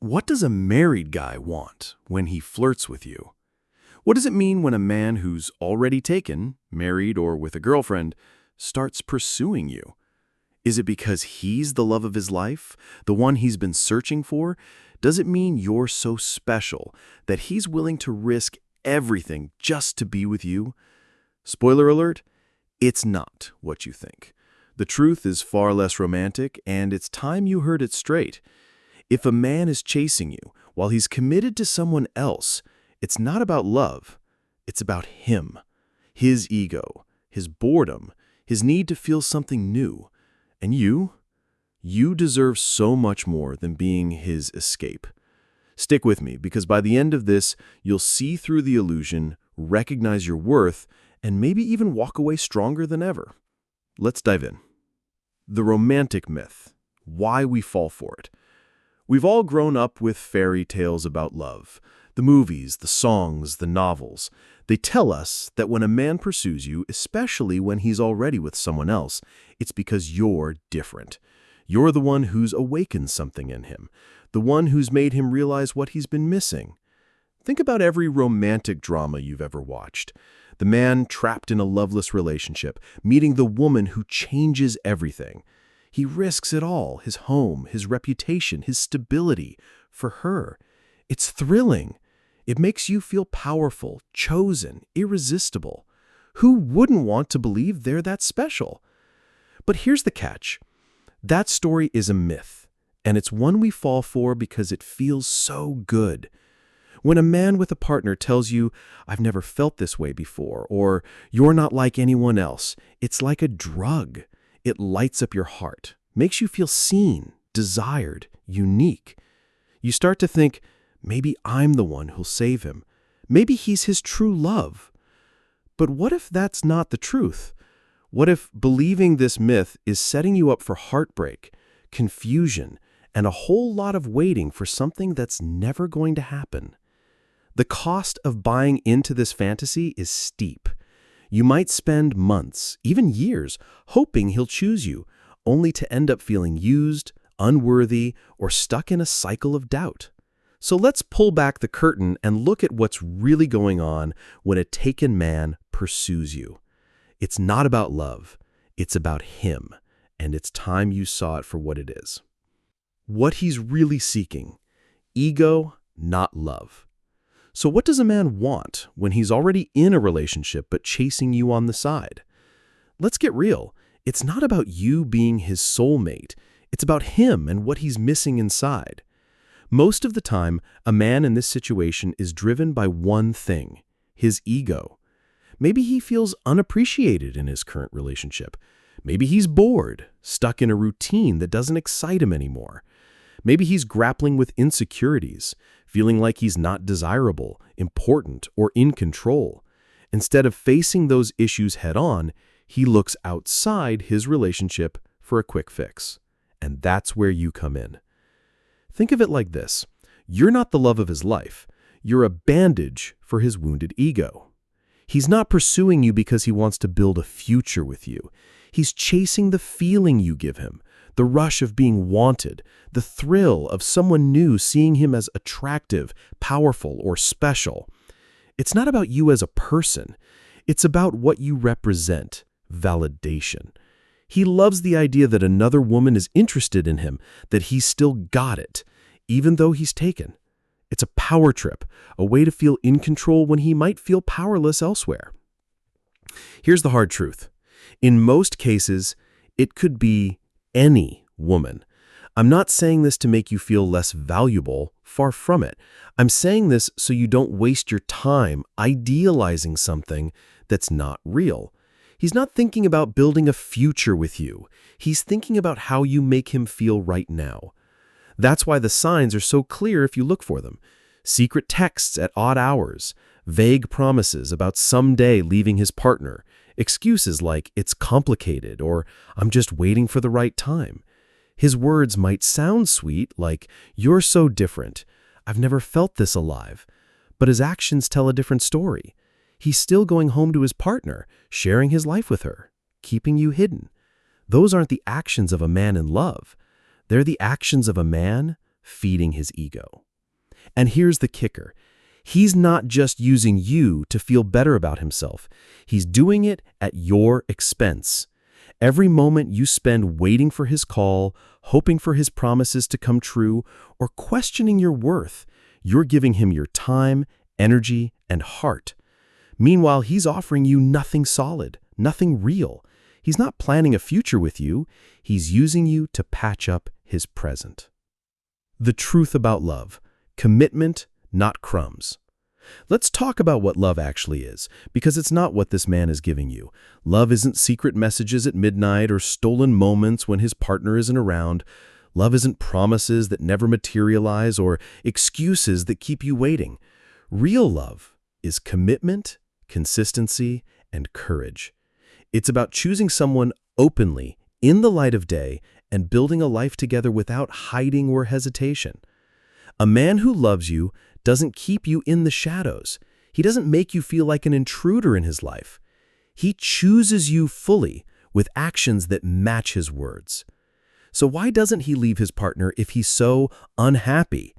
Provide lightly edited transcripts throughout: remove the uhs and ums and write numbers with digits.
What does a married guy want when he flirts with you? What does it mean when a man who's already taken, married or with a girlfriend, starts pursuing you? Is it because he's the love of his life, the one he's been searching for? Does it mean you're so special that he's willing to risk everything just to be with you? Spoiler alert, it's not what you think. The truth is far less romantic, and it's time you heard it straight. If a man is chasing you while he's committed to someone else, it's not about love. It's about him, his ego, his boredom, his need to feel something new. And you deserve so much more than being his escape. Stick with me, because by the end of this, you'll see through the illusion, recognize your worth, and maybe even walk away stronger than ever. Let's dive in. The romantic myth. Why we fall for it. We've all grown up with fairy tales about love. The movies, the songs, the novels. They tell us that when a man pursues you, especially when he's already with someone else, it's because you're different. You're the one who's awakened something in him, the one who's made him realize what he's been missing. Think about every romantic drama you've ever watched. The man trapped in a loveless relationship, meeting the woman who changes everything. He risks it all, his home, his reputation, his stability, for her. It's thrilling. It makes you feel powerful, chosen, irresistible. Who wouldn't want to believe they're that special? But here's the catch. That story is a myth, and it's one we fall for because it feels so good. When a man with a partner tells you, "I've never felt this way before," or "You're not like anyone else," it's like a drug. It lights up your heart, makes you feel seen, desired, unique. You start to think, maybe I'm the one who'll save him. Maybe he's his true love. But what if that's not the truth? What if believing this myth is setting you up for heartbreak, confusion, and a whole lot of waiting for something that's never going to happen? The cost of buying into this fantasy is steep. You might spend months, even years, hoping he'll choose you, only to end up feeling used, unworthy, or stuck in a cycle of doubt. So let's pull back the curtain and look at what's really going on when a taken man pursues you. It's not about love. It's about him, and it's time you saw it for what it is. What he's really seeking. Ego, not love. So what does a man want when he's already in a relationship but chasing you on the side? Let's get real. It's not about you being his soulmate. It's about him and what he's missing inside. Most of the time, a man in this situation is driven by one thing, his ego. Maybe he feels unappreciated in his current relationship. Maybe he's bored, stuck in a routine that doesn't excite him anymore. Maybe he's grappling with insecurities, feeling like he's not desirable, important, or in control. Instead of facing those issues head-on, he looks outside his relationship for a quick fix. And that's where you come in. Think of it like this. You're not the love of his life. You're a bandage for his wounded ego. He's not pursuing you because he wants to build a future with you. He's chasing the feeling you give him, the rush of being wanted, the thrill of someone new seeing him as attractive, powerful, or special. It's not about you as a person. It's about what you represent, validation. He loves the idea that another woman is interested in him, that he's still got it, even though he's taken. It's a power trip, a way to feel in control when he might feel powerless elsewhere. Here's the hard truth. In most cases, it could be any woman. I'm not saying this to make you feel less valuable, far from it. I'm saying this so you don't waste your time idealizing something that's not real. He's not thinking about building a future with you. He's thinking about how you make him feel right now. That's why the signs are so clear if you look for them. Secret texts at odd hours, vague promises about someday leaving his partner, excuses like "it's complicated" or "I'm just waiting for the right time." His words might sound sweet, like "you're so different, I've never felt this alive," but his actions tell a different story. He's still going home to his partner, sharing his life with her, keeping you hidden. Those aren't the actions of a man in love. They're the actions of a man feeding his ego. And here's the kicker. He's not just using you to feel better about himself. He's doing it at your expense. Every moment you spend waiting for his call, hoping for his promises to come true, or questioning your worth, you're giving him your time, energy, and heart. Meanwhile, he's offering you nothing solid, nothing real. He's not planning a future with you. He's using you to patch up his present. The truth about love. Commitment, not crumbs. Let's talk about what love actually is, because it's not what this man is giving you. Love isn't secret messages at midnight or stolen moments when his partner isn't around. Love isn't promises that never materialize or excuses that keep you waiting. Real love is commitment, consistency, and courage. It's about choosing someone openly, in the light of day, and building a life together without hiding or hesitation. A man who loves you doesn't keep you in the shadows. He doesn't make you feel like an intruder in his life. He chooses you fully with actions that match his words. So why doesn't he leave his partner if he's so unhappy?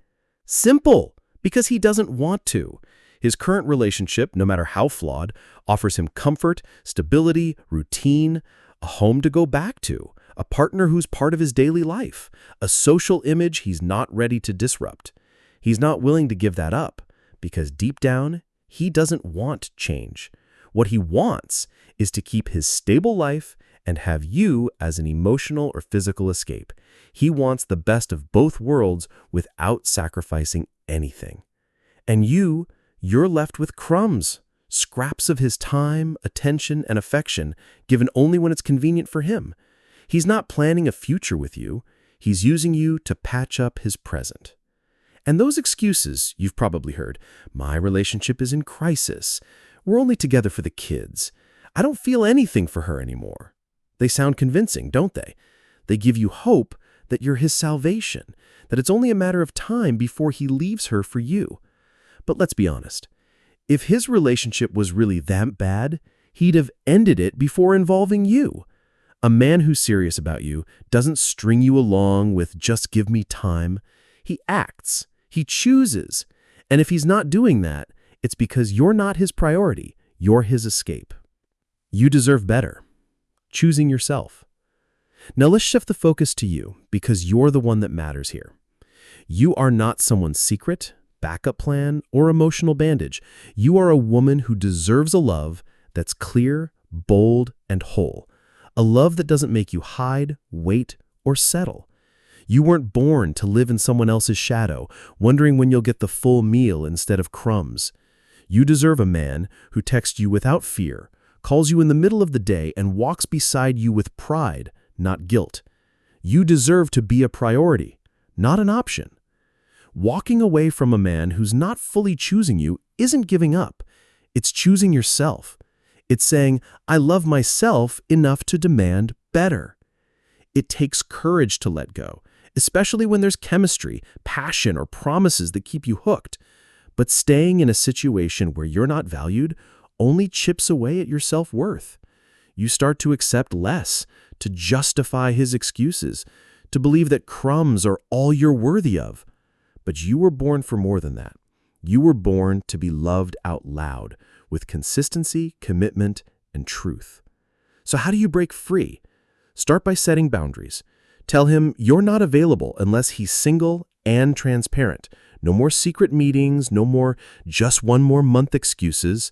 Simple, because he doesn't want to. His current relationship, no matter how flawed, offers him comfort, stability, routine, a home to go back to, a partner who's part of his daily life, a social image he's not ready to disrupt. He's not willing to give that up because deep down, he doesn't want change. What he wants is to keep his stable life and have you as an emotional or physical escape. He wants the best of both worlds without sacrificing anything. And you're left with crumbs, scraps of his time, attention, and affection given only when it's convenient for him. He's not planning a future with you. He's using you to patch up his present. And those excuses you've probably heard, my relationship is in crisis, we're only together for the kids, I don't feel anything for her anymore. They sound convincing, don't they? They give you hope that you're his salvation, that it's only a matter of time before he leaves her for you. But let's be honest. If his relationship was really that bad, he'd have ended it before involving you. A man who's serious about you doesn't string you along with just give me time. He acts. He chooses. And if he's not doing that, it's because you're not his priority. You're his escape. You deserve better. Choosing yourself. Now let's shift the focus to you because you're the one that matters here. You are not someone's secret, backup plan, or emotional bandage. You are a woman who deserves a love that's clear, bold, and whole. A love that doesn't make you hide, wait, or settle. You weren't born to live in someone else's shadow, wondering when you'll get the full meal instead of crumbs. You deserve a man who texts you without fear, calls you in the middle of the day, and walks beside you with pride, not guilt. You deserve to be a priority, not an option. Walking away from a man who's not fully choosing you isn't giving up. It's choosing yourself. It's saying, I love myself enough to demand better. It takes courage to let go, especially when there's chemistry, passion, or promises that keep you hooked. But staying in a situation where you're not valued only chips away at your self-worth. You start to accept less, to justify his excuses, to believe that crumbs are all you're worthy of. But you were born for more than that. You were born to be loved out loud, with consistency, commitment, and truth. So how do you break free? Start by setting boundaries. Tell him you're not available unless he's single and transparent. No more secret meetings, no more just one more month excuses.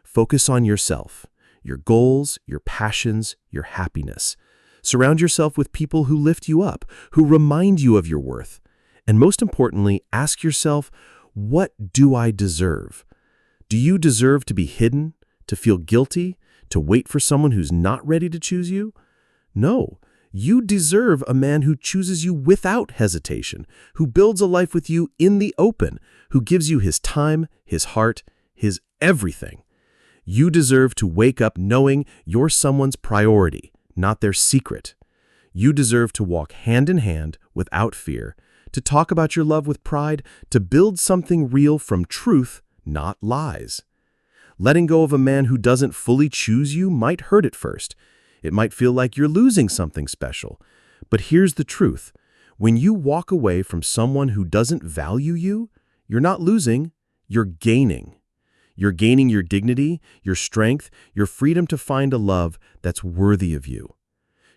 Focus on yourself, your goals, your passions, your happiness. Surround yourself with people who lift you up, who remind you of your worth. And most importantly, ask yourself, what do I deserve? Do you deserve to be hidden, to feel guilty, to wait for someone who's not ready to choose you? No, you deserve a man who chooses you without hesitation, who builds a life with you in the open, who gives you his time, his heart, his everything. You deserve to wake up knowing you're someone's priority, not their secret. You deserve to walk hand in hand without fear, to talk about your love with pride, to build something real from truth, not lies. Letting go of a man who doesn't fully choose you might hurt at first. It might feel like you're losing something special. But here's the truth. When you walk away from someone who doesn't value you, you're not losing, you're gaining. You're gaining your dignity, your strength, your freedom to find a love that's worthy of you.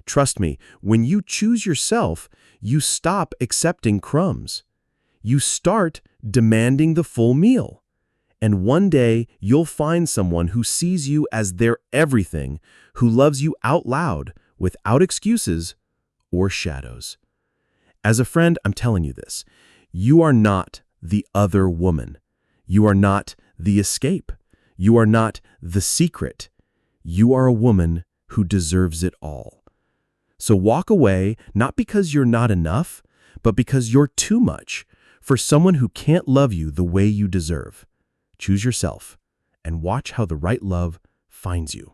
Trust me, when you choose yourself, you stop accepting crumbs. You start demanding the full meal. And one day, you'll find someone who sees you as their everything, who loves you out loud, without excuses or shadows. As a friend, I'm telling you this. You are not the other woman. You are not the escape. You are not the secret. You are a woman who deserves it all. So walk away, not because you're not enough, but because you're too much for someone who can't love you the way you deserve. Choose yourself and watch how the right love finds you.